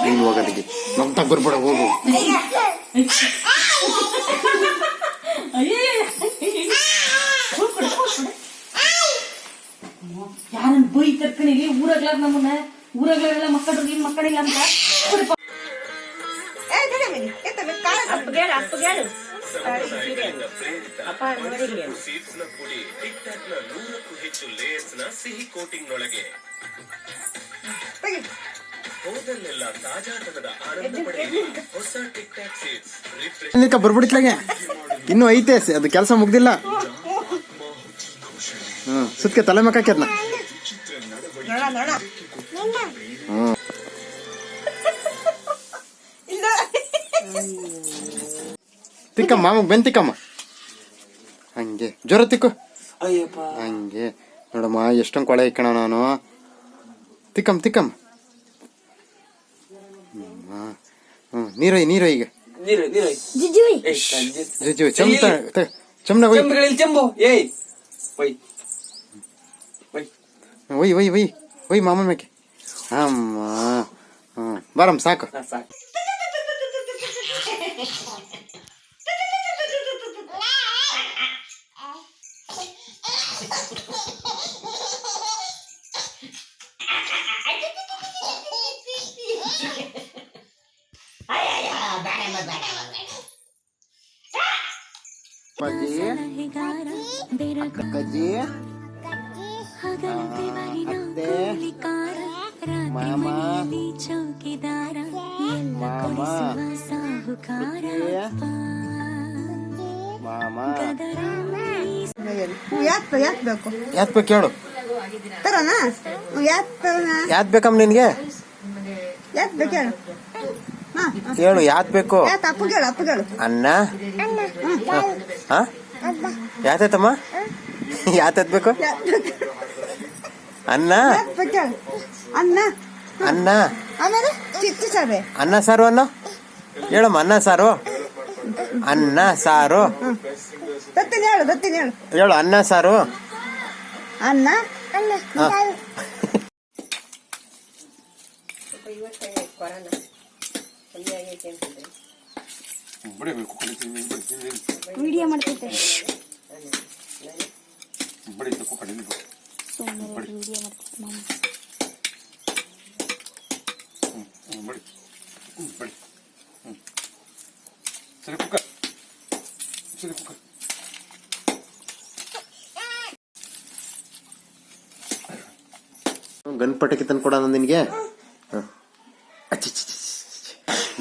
ನೀನು ಹೋಗೋದಿಗೆ ನಮ್ಮ ತಗ್ಬರ್ಬೇಡ ಹೋಗು. ಯಾರನ್ನ ಬೈ ಕರ್ಕೊಂಡಿಲಿ ಊರಾಗ್ಲಾರ ನಮ್ಮನ್ನ ಊರಾಗ್ಲಾರೆಲ್ಲ ಮಕ್ಕಳಿಲ್ಲ ಅಂತ ಸಿಹಿ ಕೋಟಿಂಗ್ ನೊಳಗೆ ಹೋದಲ್ಲೆಲ್ಲ ತಾಜಾತನದ ಆನಂದ ಪಡೆಯಲಿ ಹೊಸ ಟಿಕ್ ಟಾಕ್ ಸೀಡ್ಸ್ ಬರ್ಬಿಡ್ಲಾಗೆ ಇನ್ನೂ ಐತೆ ಅದು ಕೆಲಸ ಮುಗ್ದಿಲ್ಲ. ಸುತ್ಕೆ ತಲೆ ಮಕ್ಕಾಕ್ಯದ್ನ ತಿಕ್ಕಮ್ಮ ಮಾಮ ಬೆನ್ ತಿಕ್ಕಮ್ಮ ಹಂಗೆ ಜ್ವರ ತಿಕ್ಕು ಹಂಗೆ ನೋಡಮ್ಮ ಎಷ್ಟೊಂದು ಕೊಳೆ ಇಕ್ಕಣ ನಾನು ತಿಕ್ಕಮ್ಮ ನೀರೈ ಈಗ ಜಿಜು ಚಮ್ನ ಒಯ್ ಮಾಮನ ಮೇಕೆ ಅಮ್ಮ ಬರಮ್ಮ ಸಾಕು. ಅಕ್ಕಜ್ಜಿ ಮಾಮ ಯಾತ್ ಬೇಕು ಹೇಳು ಯಾತ್ ಬೇಕಮ್ಮ ನಿನ್ಗೆ ಹೇಳು ಯಾತ್ ಬೇಕು ಅನ್ನ ಯಾತಮ್ಮ ಯಾತತ್ ಬೇಕು ಅನ್ನ ಅನ್ನ ಅನ್ನ ಸಾರು ಅನ್ನೋ ಹೇಳಮ್ಮ ಅನ್ನ ಸಾರು ಹೇಳು ಅನ್ನ ಸಾರು ವಿಡಿಯೋ ಮಾಡ್ತಿದ್ದೆ ಗನ್ಪಟಕ್ಕೆ ತಂದ್ಕೊಡ ನಿನಗೆ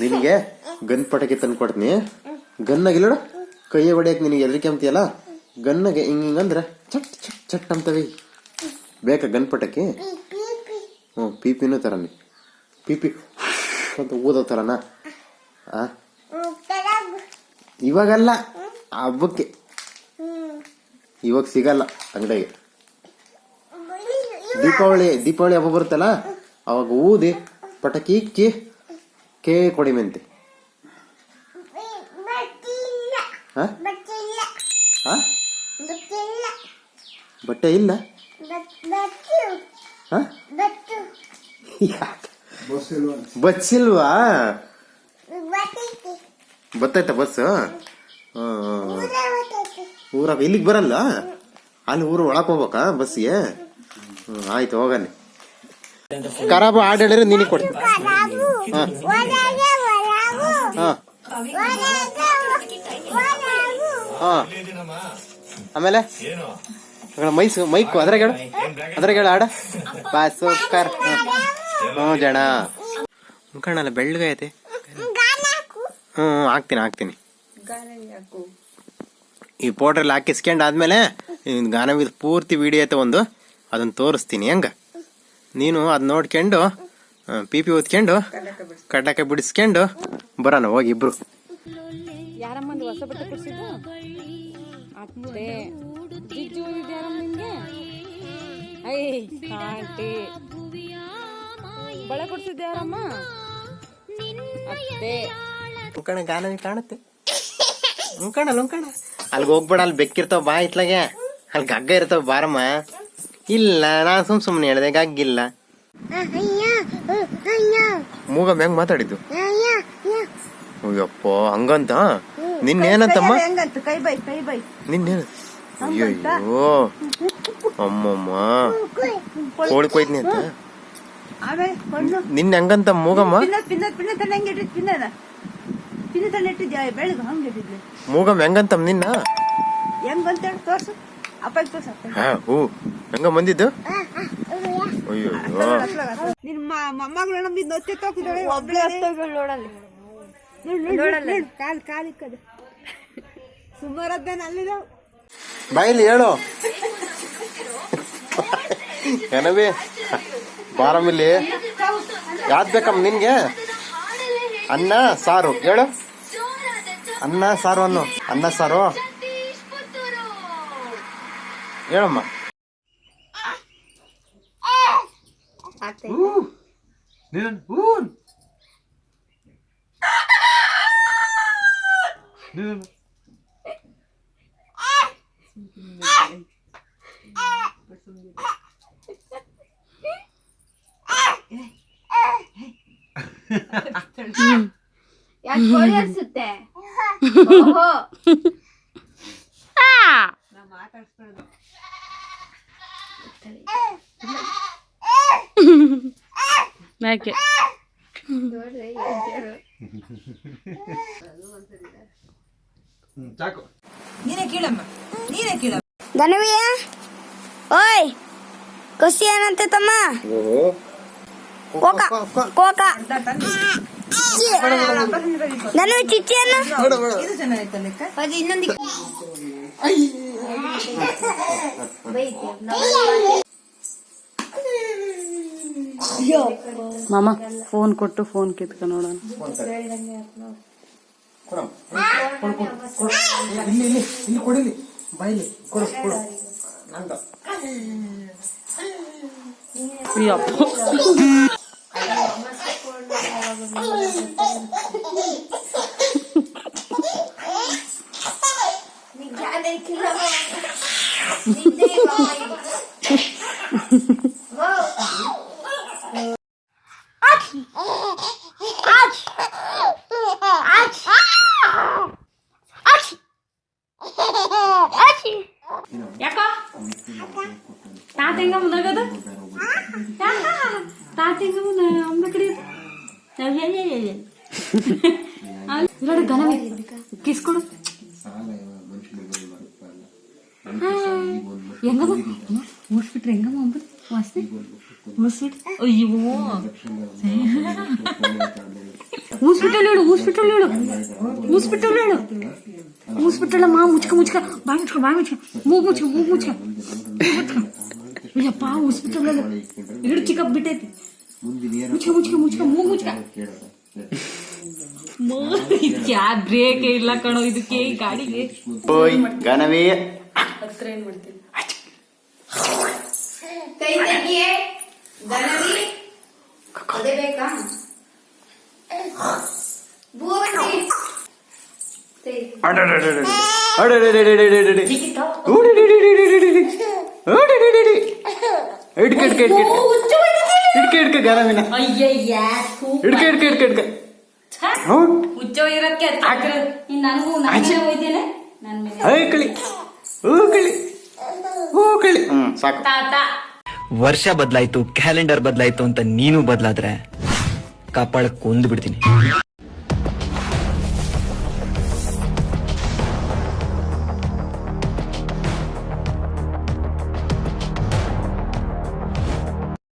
ನಿನಗೆ ಗನ್ಪಟಕ್ಕೆ ತಂದ್ಕೊಡ್ತೀನಿ. ಗನ್ನಾಗಿಲ್ಲ ಕೈಯ ಹೊಡಿಯಕ್ ನಿನಗೆ ಎಲ್ರಿಕೆ ಅಂತೀಯಲ್ಲ ಗನ್ನಾಗೆ ಹಿಂಗಂದ್ರೆ ಚಟ್ ಚಟ್ ಚಟ್ ಅಂತವೆ ಬೇಕಾ ಗನ್ಪಟಕ್ಕೆ? ಪಿಪಿನೂ ತರನಿ ಪಿಪಿ ಅಂತ ಊದೋ ತರನಾ? ಇವಾಗಲ್ಲ ಹಬ್ಬಕ್ಕೆ, ಇವಾಗ ಸಿಗಲ್ಲ ಅಂಗಡಿಗೆ. ದೀಪಾವಳಿ ಹಬ್ಬ ಬರುತ್ತಲ್ಲ ಅವಾಗ ಊದಿ ಪಟಾಕಿ ಇಕ್ಕಿ ಕೇ ಕೊಡಿ ಮೆಂತೆ. ಬಟ್ಟೆ ಇಲ್ಲ ಬಸ್ಸಿಲ್ವಾ? ಬತ್ತೈತ ಬಸ್? ಊರಾಗ ಇಲ್ಲಿಗೆ ಬರಲ್ಲ, ಅಲ್ಲಿ ಊರು ಒಳಕ್ ಹೋಗ್ಬೇಕಾ ಬಸ್ಸಿಗೆ? ಆಯ್ತು ಹೋಗನೆ. ಖರಾಬ್ ಹಾಡು ಹೇಳಿದ್ರೆ ನೀನಿಗೆ ಕೊಡ್ತೀನಿ. ಆಮೇಲೆ ಮೈಕು ಅದ್ರಾಗ ಹೇಳು ಆಡ ಬಾಸು ಕರ್ ಜಣ ಕಣ್ಣಲ್ಲ ಬೆಳ್ಳಗೈತೆ. ಹಾಕ್ತೀನಿ. ಈ ಪೌಡ್ರಲ್ಲಿ ಹಾಕಿಸ್ಕೊಂಡು ಆದ್ಮೇಲೆ ಗಾನವಿದ್ ಪೂರ್ತಿ ವಿಡಿಯೋ ಐತೆ ಒಂದು, ಅದನ್ನ ತೋರಿಸ್ತೀನಿ. ಹೆಂಗ ನೀನು ಅದ್ ನೋಡ್ಕೊಂಡು ಪಿಪಿ ಓದ್ಕೊಂಡು ಕಡ್ಡಾಕ ಬಿಡಿಸ್ಕೊಂಡು ಬರೋಣ ಹೋಗಿ ಇಬ್ರು. ಯಾರಮ್ಮಂದು ಹೊಸ ಬಟ್ಟೆ ಕೊಡ್ಸಿದ್ದು ಅತ್ತೆ ಜಿಜ್ಜು ಯಾರಮ್ಮ ನಿನ್ಗೆ? ಆಂಟಿ ಬಳೆ ಕೊಡ್ಸಿದ್ದೆ ಯಾರಮ್ಮ? ಅತ್ತೆ ಉಂಕಣ ಗಾನವಿ ಕಾಣುತ್ತೆ. ಉಂಕಣ ಅಲ್ಲಿಗೆ ಹೋಗ್ಬೇಡ, ಅಲ್ಲಿ ಬೆಕ್ಕಿರ್ತಾವ ಬಾ ಇತ್ಲಾಗೆ, ಅಲ್ಲಿ ಗಗ್ಗ ಇರ್ತಾವ ಬಾರಮ್ಮ. ಇಲ್ಲ ನಾನು ಸುಮ್ಮನೆ ಹೇಳಿದೆ ಗಗ್ಗಿಲ್ಲ. ಮೂಗಮ್ಮ ಹೆಂಗ್ ಮಾತಾಡಿದ್ದು? ಅಯ್ಯಪ್ಪ ಹಂಗಂತ ನಿನ್ನೇನಂತಮ್ಮ? ಹೆಂಗಂತ ಕೈ ಬೈ ನಿನ್ನೇನು? ಅಯ್ಯಯ್ಯೋ ಅಮ್ಮಮ್ಮ ಕೋಳಿ ಕೊಯ್ದ್ನಿ ಅಂತ ಆಮೇಲೆ ಕೊಂಡು ನಿನ್ನ ಹೆಂಗಂತ ಮೂಗಮ್ಮ? ಪಿನ್ನ ತನ್ನ ಹೆಂಗೆ ಇಟ್ಟಿದ್ ಪಿನ್ನ ತನ್ನ ಇಟ್ಟಿದ್ಯಾ ಬೆಳಗ್ಗೆ ಹಂಗೆ ಇಟ್ಟಿದ್ಲಿ ಮೂಗಮ್ಮ ಹೆಂಗಂತಮ್ಮ ನಿನ್ನ? ಹೆಂಗಂತ ಹೇಳಿ ತೋರ್ಸು ಅಪ್ಪ ತೋರ್ಸು ಹೂ ಹೆಂಗ ಬಂದಿದ್ದು? ಅಯ್ಯೋ ನಿನ್ ಮೊಮ್ಮಗಳು ನಮ್ಮಿಂದ ಒತ್ತೆ ತೋಕಿದ್ದಾಳೆ ಒಬ್ಳೆ ನೋಡಲ್ಲ ಕಾಲ್ ಇಕ್ಕದು ಸುಮಾರದ್ದೇನ ಅಲ್ಲಿದ ಬಾಯಿಲಿ ಹೇಳು ಏನವಿ ಬಾರಮಿಲ್ಲಿ ಯಾವ್ದು ಬೇಕಮ್ಮ ನಿನ್ಗೆ? ಅನ್ನ ಸಾರು ಹೇಳು. ಅನ್ನ ಸಾರು ಅನ್ನು ಅನ್ನ ಸಾರು ಹೇಳಮ್ಮ. ಯಾಕೆ ಕೋಳಿ ಅನ್ಸುತ್ತೆ? ಯಾಕೆ ನೀನೇ ಕೇಳಮ್ಮ ಧನವಿಯ ಓಯ್ ಕಸಿ ಏನಂತೆ ತಮ್ಮ? ಕೋಕ ಕೋಕ ನಾನು ಚಿಚ್ಚಿಯನ್ನು ಇದು ಚೆನ್ನಾಗಿತ್ತು ಲೆಕ್ಕ ಅದು ಇನ್ನೊಂದು ಮಾಮ ಫೋನ್ ಕೊಟ್ಟು ಫೋನ್ ಕಿತ್ಕ ನೋಡೋಣ. ಇಲ್ಲಿ ಕೊಡಿಲಿ ಬಾಯಿಲಿ ಕೊಡು ಕೊಡು ನಂದು. ಯಾಕ ತಾತ ಹೆಂಗ ಮುಂದಾಗದ? ತಾತ ಹೆಂಗ ಮುಂದ ಅಮ್ಮ ಕಡೆ ನೋಡಿ ಗನವಿ ಕಿಸ್ಕೊಡು. ಹೆಂಗಮ್ಮ ಊಸ್ಬಿಟ್ರೆ ಹೆಂಗಮ್ಮ ಅಂಬಲ್ ವಾಸನೆ ಊಸ್ಬಿಟ್ರೆ ಅಯ್ಯೋ ಊಸ್ಬಿಟ್ಟಳು ಹೇಳು ಊಸ್ಬಿಟ್ಟಳ ಮಾ ಮುಚ್ಕ ಬಾಯಿ ಮುಚ್ಕ ಮೂಗ್ ಮುಚ್ಕ ಅಯ್ಯಪ್ಪ ಊಸ್ಬಿಟ್ಟಳ ಎರಡು ಚಿಕ್ಕಪ್ ಬಿಟ್ಟೈತಿ. ಮುಚ್ಕ ಮೂಗ್ ಮುಚ್ಕ. ಯಾ ಬ್ರೇಕ್ ಇಲ್ಲ ಕಣೋ ಇದಕ್ಕೆ ಈ ಗಾಡಿಗೆ. ಓಯ್ ಗನವಿ ಹತ್ರ ಏನ್ ಮಾಡ್ತೀನಿ? ಕೈ ತೆಗಿಯೇ ಧನವಿ ಅದೇ ಬೇಕಾ? ಹುಚ್ಚ ಇರಕ್ಕೆ ನನಗೂ ನಾನು ಹೋಯ್ತೇನೆ ಸಾಕು. ತಾತ ವರ್ಷ ಬದಲಾಯ್ತು, ಕ್ಯಾಲೆಂಡರ್ ಬದಲಾಯ್ತು ಅಂತ ನೀನು ಬದಲಾದ್ರೆ ಕಪಾಳಕ್ಕೆ ಕೊಂದು ಬಿಡ್ತೀನಿ.